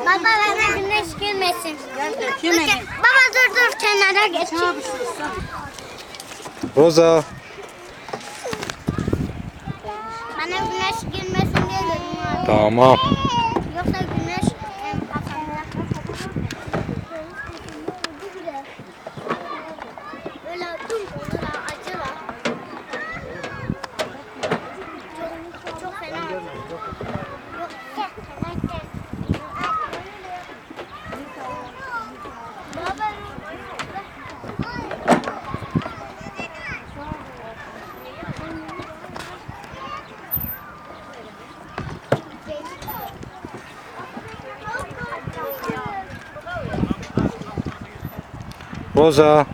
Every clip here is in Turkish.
Baba bana güneş girmesin. Baba dur kenara geç. Roza. Bana güneş girmesin diye dedim. Tamam. Yoksa güneş kafamda. Böyle dur olur acılar. Çok fena. Roza.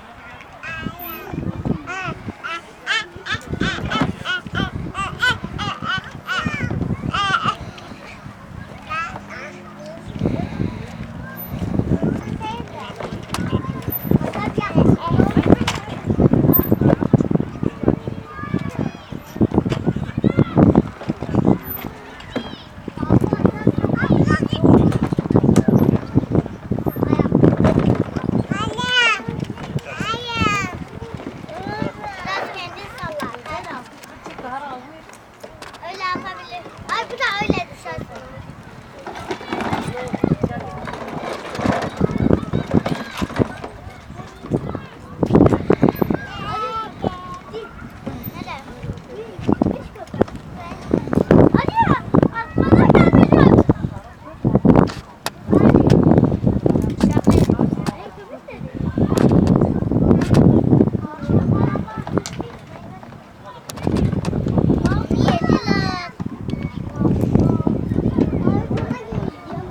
Öyle yapabilir. Ay bu da öyle